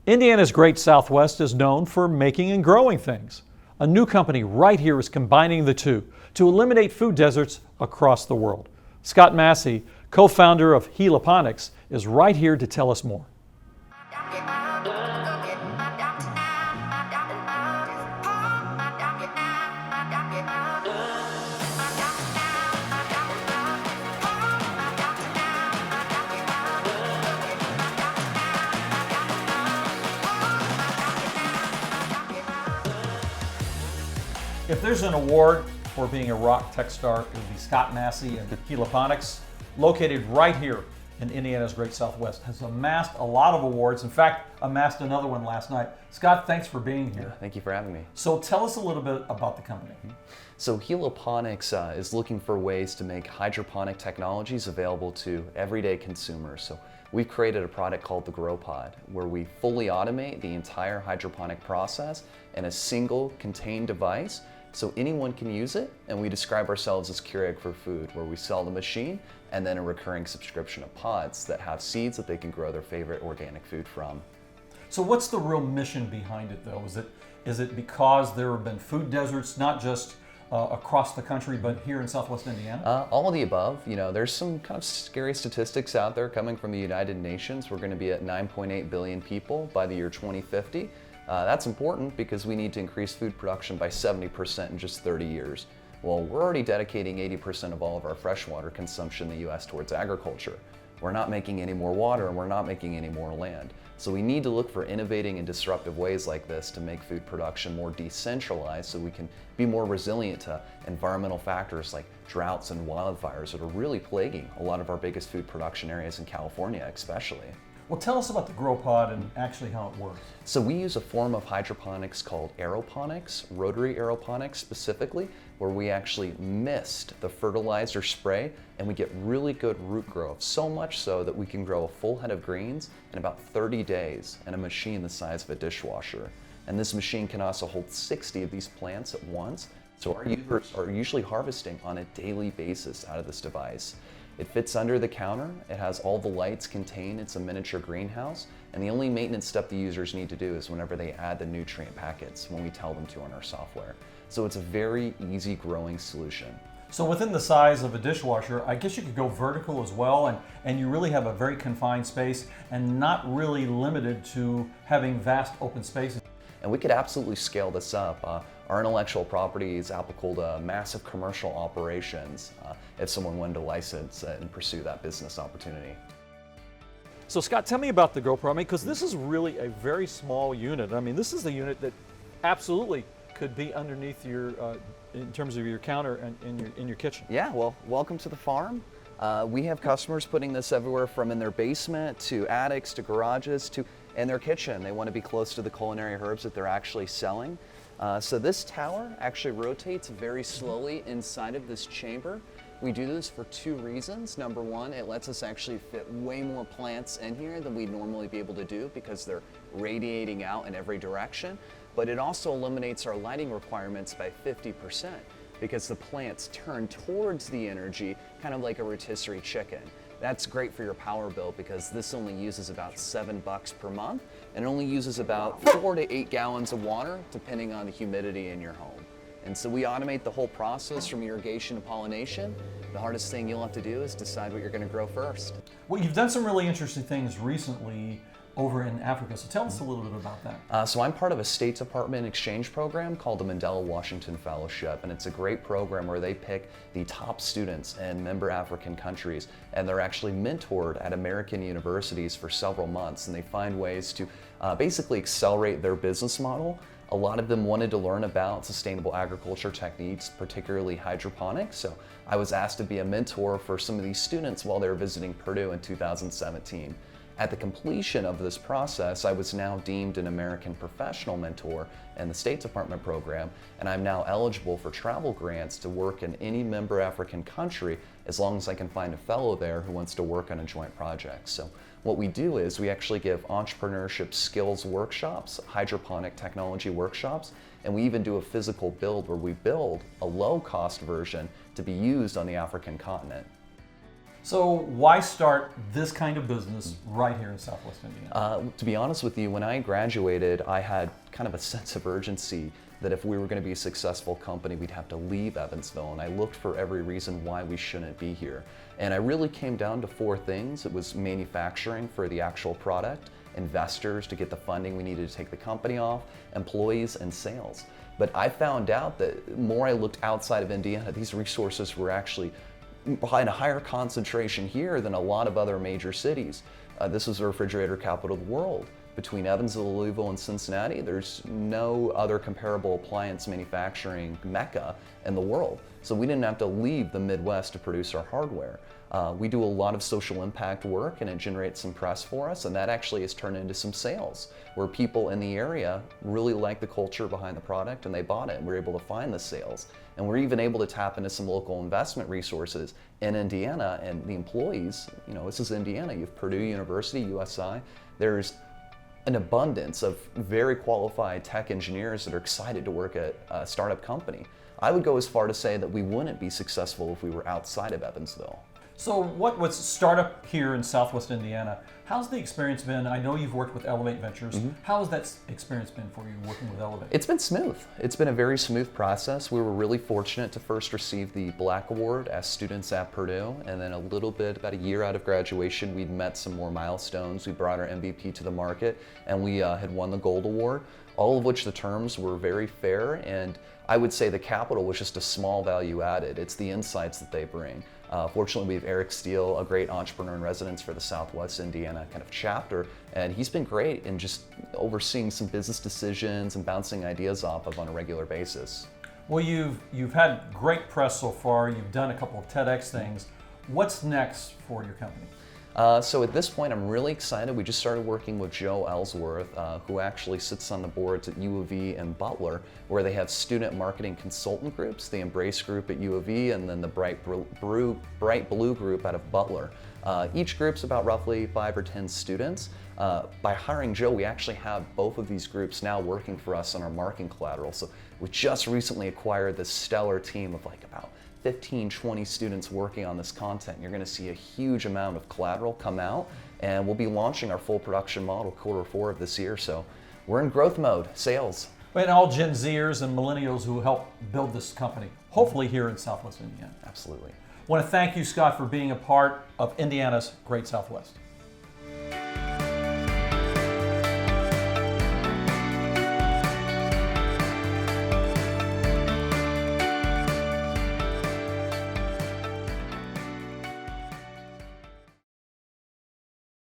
Indiana's Great Southwest is known for making and growing things. A new company right here is combining the two to eliminate food deserts across the world. Scott Massey, co-founder of Heloponics, is right here to tell us more. If there's an award for being a rock tech star, it would be Scott Massey and Heloponics, located right here in Indiana's Great Southwest, has amassed a lot of awards. In fact, amassed another one last night. Scott, thanks for being here. Thank you for having me. So tell us a little bit about the company. So Heloponics is looking for ways to make hydroponic technologies available to everyday consumers. So we've created a product called the GrowPod, where we fully automate the entire hydroponic process in a single contained device, so anyone can use it, and we describe ourselves as Keurig for food, where we sell the machine and then a recurring subscription of pods that have seeds that they can grow their favorite organic food from. So what's the real mission behind it, though? Is it because there have been food deserts, not just across the country, but here in Southwest Indiana? All of the above. You know, there's some kind of scary statistics out there coming from the United Nations. We're going to be at 9.8 billion people by the year 2050. That's important because we need to increase food production by 70% in just 30 years. Well, we're already dedicating 80% of all of our freshwater consumption in the US towards agriculture. We're not making any more water and we're not making any more land. So we need to look for innovating and disruptive ways like this to make food production more decentralized so we can be more resilient to environmental factors like droughts and wildfires that are really plaguing a lot of our biggest food production areas in California especially. Well, tell us about the GrowPod and actually how it works. So we use a form of hydroponics called aeroponics, rotary aeroponics specifically, where we actually mist the fertilizer spray and we get really good root growth, so much so that we can grow a full head of greens in about 30 days in a machine the size of a dishwasher. And this machine can also hold 60 of these plants at once, so our users are usually harvesting on a daily basis out of this device. It fits under the counter, it has all the lights contained, it's a miniature greenhouse, and the only maintenance step the users need to do is whenever they add the nutrient packets when we tell them to on our software. So it's a very easy growing solution. So within the size of a dishwasher, I guess you could go vertical as well, and you really have a very confined space and not really limited to having vast open spaces. And we could absolutely scale this up. Our intellectual property is applicable to massive commercial operations if someone wanted to license and pursue that business opportunity. So Scott, tell me about the GrowPod, I mean, because this is really a very small unit. I mean, this is the unit that absolutely could be underneath your, in terms of your counter and in your kitchen. Yeah, well, welcome to the farm. We have customers putting this everywhere from in their basement to attics to garages to in their kitchen. They want to be close to the culinary herbs that they're actually selling. So this tower actually rotates very slowly inside of this chamber. We do this for two reasons. Number one, it lets us actually fit way more plants in here than we'd normally be able to do because they're radiating out in every direction. But it also eliminates our lighting requirements by 50% because the plants turn towards the energy, kind of like a rotisserie chicken. That's great for your power bill because this only uses about $7 per month and only uses about 4 to 8 gallons of water depending on the humidity in your home. And so we automate the whole process from irrigation to pollination. The hardest thing you'll have to do is decide what you're going to grow first. Well, you've done some really interesting things recently over in Africa, so tell us a little bit about that. So I'm part of a State Department exchange program called the Mandela Washington Fellowship, and it's a great program where they pick the top students in member African countries, and they're actually mentored at American universities for several months, and they find ways to basically accelerate their business model. A lot of them wanted to learn about sustainable agriculture techniques, particularly hydroponics, so I was asked to be a mentor for some of these students while they were visiting Purdue in 2017. At the completion of this process, I was now deemed an American Professional Mentor in the State Department program, and I'm now eligible for travel grants to work in any member African country as long as I can find a fellow there who wants to work on a joint project. So what we do is we actually give entrepreneurship skills workshops, hydroponic technology workshops, and we even do a physical build where we build a low-cost version to be used on the African continent. So why start this kind of business right here in Southwest Indiana? To be honest with you, when I graduated, I had kind of a sense of urgency that if we were going to be a successful company, we'd have to leave Evansville, and I looked for every reason why we shouldn't be here. And I really came down to four things. It was manufacturing for the actual product, investors to get the funding we needed to take the company off, employees, and sales. But I found out that the more I looked outside of Indiana, these resources were actually in a higher concentration here than a lot of other major cities. This is the refrigerator capital of the world. Between Evansville, Louisville, and Cincinnati, there's no other comparable appliance manufacturing mecca in the world. So we didn't have to leave the Midwest to produce our hardware. We do a lot of social impact work, and it generates some press for us, and that actually has turned into some sales where people in the area really like the culture behind the product and they bought it, and we're able to find the sales. And we're even able to tap into some local investment resources in Indiana, and the employees, this is Indiana, you have Purdue University, USI, there's an abundance of very qualified tech engineers that are excited to work at a startup company. I would go as far to say that we wouldn't be successful if we were outside of Evansville. So what's startup here in Southwest Indiana? How's the experience been? I know you've worked with Elevate Ventures. How has that experience been for you working with Elevate? It's been smooth. It's been a very smooth process. We were really fortunate to first receive the Black Award as students at Purdue, and then about a year out of graduation, we'd met some more milestones. We brought our MVP to the market, and we had won the Gold Award, all of which the terms were very fair, and I would say the capital was just a small value added. It's the insights that they bring. Fortunately, we have Eric Steele, a great entrepreneur in residence for the Southwest Indiana kind of chapter, and he's been great in just overseeing some business decisions and bouncing ideas off of on a regular basis. Well, you've had great press so far. You've done a couple of TEDx things. What's next for your company? So at this point, I'm really excited. We just started working with Joe Ellsworth, who actually sits on the boards at U of E and Butler, where they have student marketing consultant groups, the Embrace group at U of E, and then the Bright Blue group out of Butler. Each group's about roughly 5 or 10 students. By hiring Joe, we actually have both of these groups now working for us on our marketing collateral. So we just recently acquired this stellar team of about 15, 20 students working on this content. You're going to see a huge amount of collateral come out, and we'll be launching our full production model Q4 of this year. So we're in growth mode, sales. And all Gen Zers and millennials who helped build this company, hopefully here in Southwest Indiana. Absolutely. I want to thank you, Scott, for being a part of Indiana's Great Southwest.